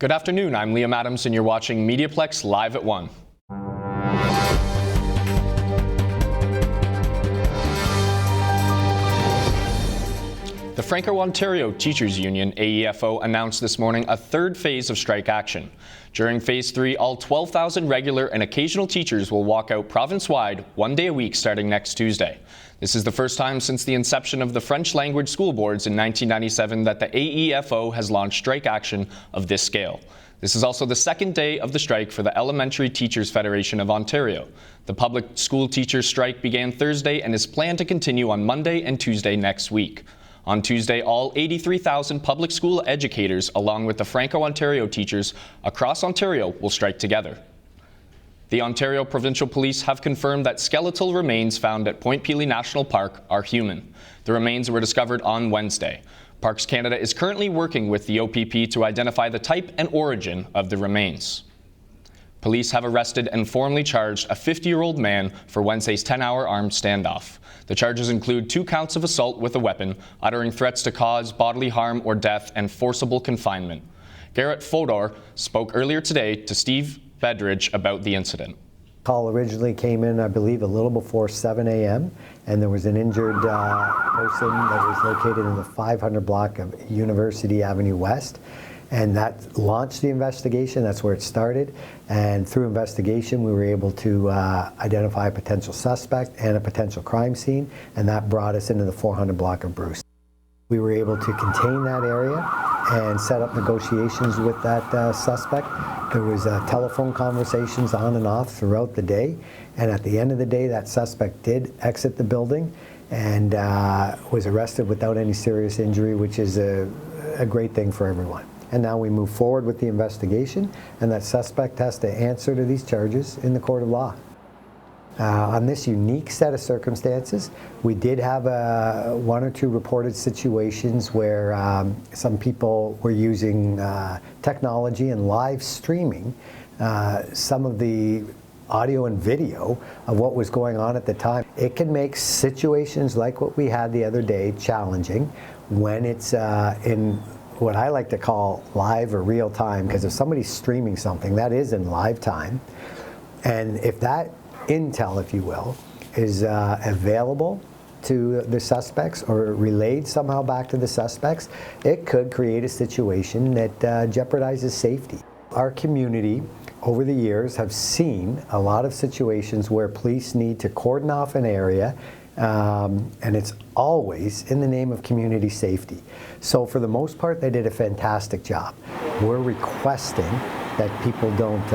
Good afternoon, I'm Liam Adams and you're watching MediaPlex Live at 1. The Franco-Ontario Teachers Union, AEFO, announced this morning a third phase of strike action. During Phase 3, all 12,000 regular and occasional teachers will walk out province-wide 1 day a week starting next Tuesday. This is the first time since the inception of the French language school boards in 1997 that the AEFO has launched strike action of this scale. This is also the second day of the strike for the Elementary Teachers Federation of Ontario. The public school teachers' strike began Thursday and is planned to continue on Monday and Tuesday next week. On Tuesday, all 83,000 public school educators, along with the Franco-Ontario teachers across Ontario, will strike together. The Ontario Provincial Police have confirmed that skeletal remains found at Point Pelee National Park are human. The remains were discovered on Wednesday. Parks Canada is currently working with the OPP to identify the type and origin of the remains. Police have arrested and formally charged a 50-year-old man for Wednesday's 10-hour armed standoff. The charges include 2 counts of assault with a weapon, uttering threats to cause bodily harm or death, and forcible confinement. Garrett Fodor spoke earlier today to Steve Bedridge about the incident. Call originally came in, I believe, a little before 7 a.m. and there was an injured person that was located in the 500 block of University Avenue West. And that launched the investigation. That's where it started. And through investigation, we were able to identify a potential suspect and a potential crime scene, and that brought us into the 400 block of Bruce. We were able to contain that area and set up negotiations with that suspect. There was telephone conversations on and off throughout the day. And at the end of the day, that suspect did exit the building and was arrested without any serious injury, which is a great thing for everyone. And now we move forward with the investigation, and that suspect has to answer to these charges in the court of law. On this unique set of circumstances, we did have 1 or 2 reported situations where some people were using technology and live streaming some of the audio and video of what was going on at the time. It can make situations like what we had the other day challenging when it's in what I like to call live or real time, because if somebody's streaming something, that is in live time. And if that intel, if you will, is available to the suspects or relayed somehow back to the suspects, it could create a situation that jeopardizes safety. Our community over the years have seen a lot of situations where police need to cordon off an area, and it's always in the name of community safety. So for the most part, they did a fantastic job. We're requesting that people don't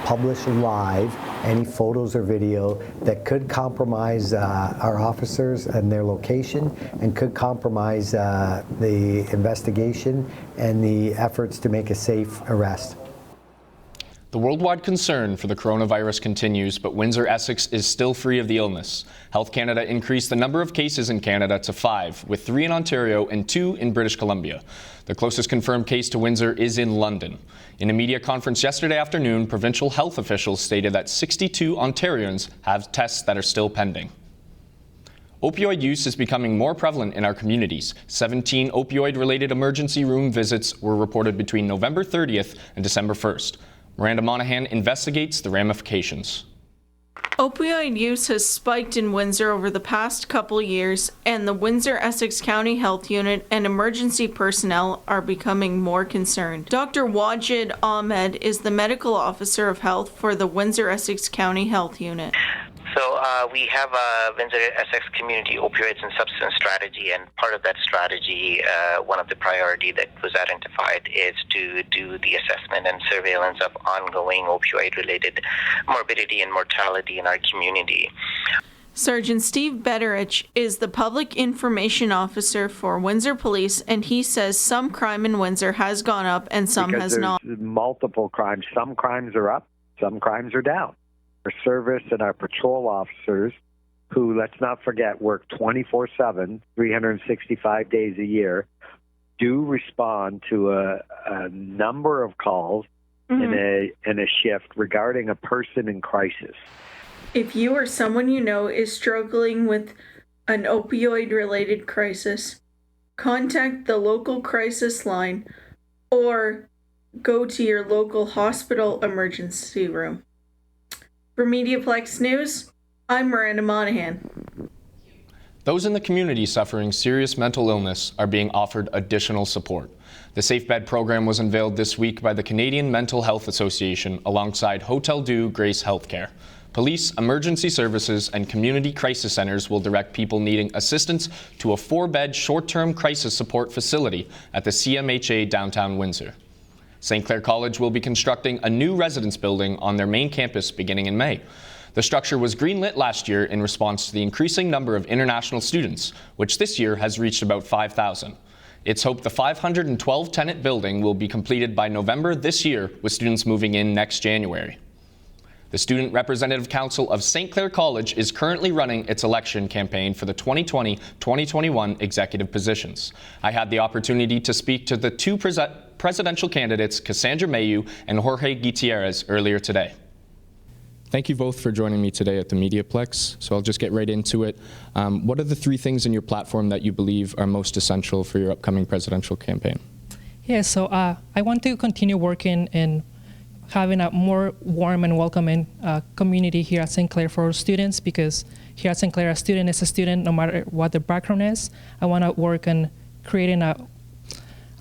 publish live any photos or video that could compromise our officers and their location and could compromise the investigation and the efforts to make a safe arrest. The worldwide concern for the coronavirus continues, but Windsor-Essex is still free of the illness. Health Canada increased the number of cases in Canada to 5, with 3 in Ontario and 2 in British Columbia. The closest confirmed case to Windsor is in London. In a media conference yesterday afternoon, provincial health officials stated that 62 Ontarians have tests that are still pending. Opioid use is becoming more prevalent in our communities. 17 opioid-related emergency room visits were reported between November 30th and December 1st. Miranda Monahan investigates the ramifications. Opioid use has spiked in Windsor over the past couple years, and the Windsor-Essex County Health Unit and emergency personnel are becoming more concerned. Dr. Wajid Ahmed is the medical officer of health for the Windsor-Essex County Health Unit. So we have a Windsor-Essex Community Opioids and Substance Strategy, and part of that strategy, one of the priority that was identified is to do the assessment and surveillance of ongoing opioid-related morbidity and mortality in our community. Sergeant Steve Bedridge is the Public Information Officer for Windsor Police, and he says some crime in Windsor has gone up and some has not. Multiple crimes. Some crimes are up, some crimes are down. Our service and our patrol officers, who, let's not forget, work 24/7, 365 days a year, do respond to a number of calls in a shift regarding a person in crisis. If you or someone you know is struggling with an opioid-related crisis, contact the local crisis line or go to your local hospital emergency room. For MediaPlex News, I'm Miranda Monahan. Those in the community suffering serious mental illness are being offered additional support. The Safe Bed program was unveiled this week by the Canadian Mental Health Association alongside Hotel Dieu Grace Healthcare. Police, emergency services, and community crisis centers will direct people needing assistance to a 4-bed short-term crisis support facility at the CMHA downtown Windsor. St. Clair College will be constructing a new residence building on their main campus beginning in May. The structure was greenlit last year in response to the increasing number of international students, which this year has reached about 5,000. It's hoped the 512-tenant building will be completed by November this year, with students moving in next January. The Student Representative Council of St. Clair College is currently running its election campaign for the 2020-2021 executive positions. I had the opportunity to speak to the two presidential candidates, Cassandra Mayu and Jorge Gutierrez, earlier today. Thank you both for joining me today at the MediaPlex. So I'll just get right into it. What are the 3 things in your platform that you believe are most essential for your upcoming presidential campaign? Yeah, so I want to continue working in having a more warm and welcoming community here at St. Clair for students, because here at St. Clair, a student is a student no matter what their background is. I want to work on creating a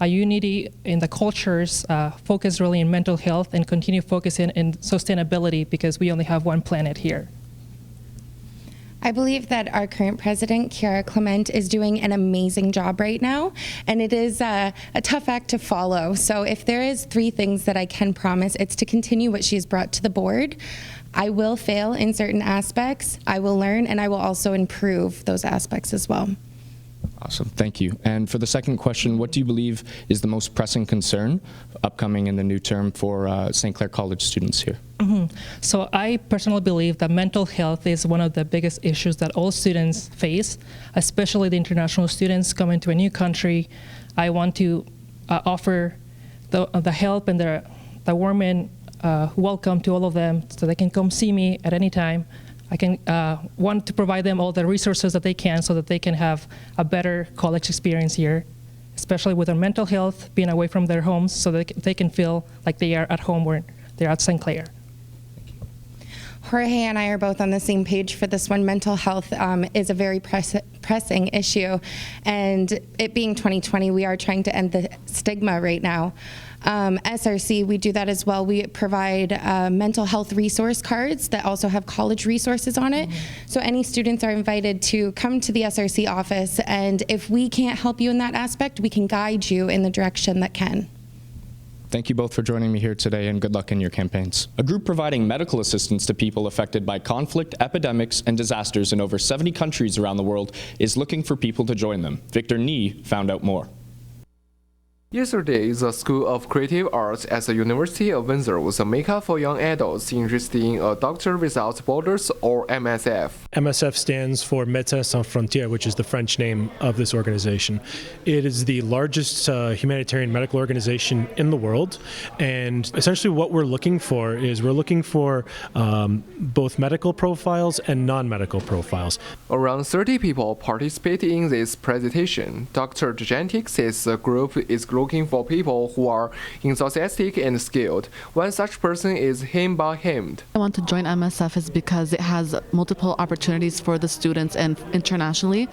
unity in the cultures, focus really in mental health, and continue focusing in sustainability, because we only have one planet here. I believe that our current president, Chiara Clement, is doing an amazing job right now, and it is a tough act to follow. So if there is 3 things that I can promise, it's to continue what she's brought to the board. I will fail in certain aspects, I will learn, and I will also improve those aspects as well. Awesome, thank you. And for the second question, what do you believe is the most pressing concern upcoming in the new term for St. Clair College students here? So I personally believe that mental health is one of the biggest issues that all students face, especially the international students coming to a new country. I want to offer the help and the warm and welcome to all of them, so they can come see me at any time. I can want to provide them all the resources that they can, so that they can have a better college experience here, especially with their mental health, being away from their homes, so that they can feel like they are at home where they're at St. Clair. Jorge and I are both on the same page for this one. Mental health is a very pressing issue, and it being 2020, we are trying to end the stigma right now. SRC, we do that as well. We provide mental health resource cards that also have college resources on it. So any students are invited to come to the SRC office, and if we can't help you in that aspect, we can guide you in the direction that can. Thank you both for joining me here today, and good luck in your campaigns. A group providing medical assistance to people affected by conflict, epidemics, and disasters in over 70 countries around the world is looking for people to join them. Victor Nee found out more. Yesterday, the School of Creative Arts at the University of Windsor was a makeup for young adults interested in a Doctor Without Borders, or MSF. MSF stands for Médecins Sans Frontières, which is the French name of this organization. It is the largest humanitarian medical organization in the world, and essentially what we're looking for is both medical profiles and non-medical profiles. Around 30 people participated in this presentation. Dr. Gigantic says the group is looking for people who are enthusiastic and skilled. One such person is Himba Himd. I want to join MSF is because it has multiple opportunities for the students and internationally,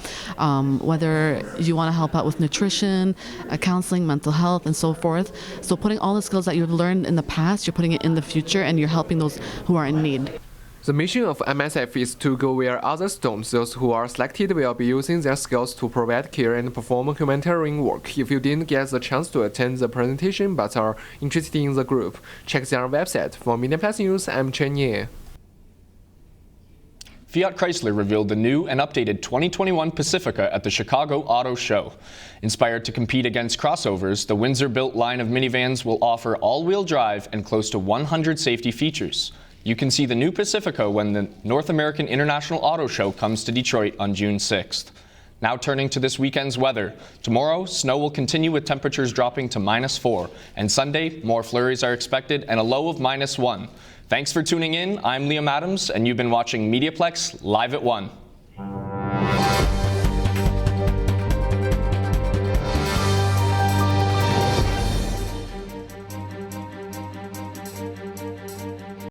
whether you want to help out with nutrition, counseling, mental health, and so forth. So putting all the skills that you've learned in the past, you're putting it in the future, and you're helping those who are in need. The mission of MSF is to go where others don't. Those who are selected will be using their skills to provide care and perform humanitarian work. If you didn't get the chance to attend the presentation but are interested in the group, check their website. For MediaPlex News, I'm Chen Ye. Fiat Chrysler revealed the new and updated 2021 Pacifica at the Chicago Auto Show. Inspired to compete against crossovers, the Windsor-built line of minivans will offer all-wheel drive and close to 100 safety features. You can see the new Pacifica when the North American International Auto Show comes to Detroit on June 6th. Now turning to this weekend's weather. Tomorrow, snow will continue with temperatures dropping to -4. And Sunday, more flurries are expected and a low of -1. Thanks for tuning in. I'm Liam Adams, and you've been watching MediaPlex Live at 1.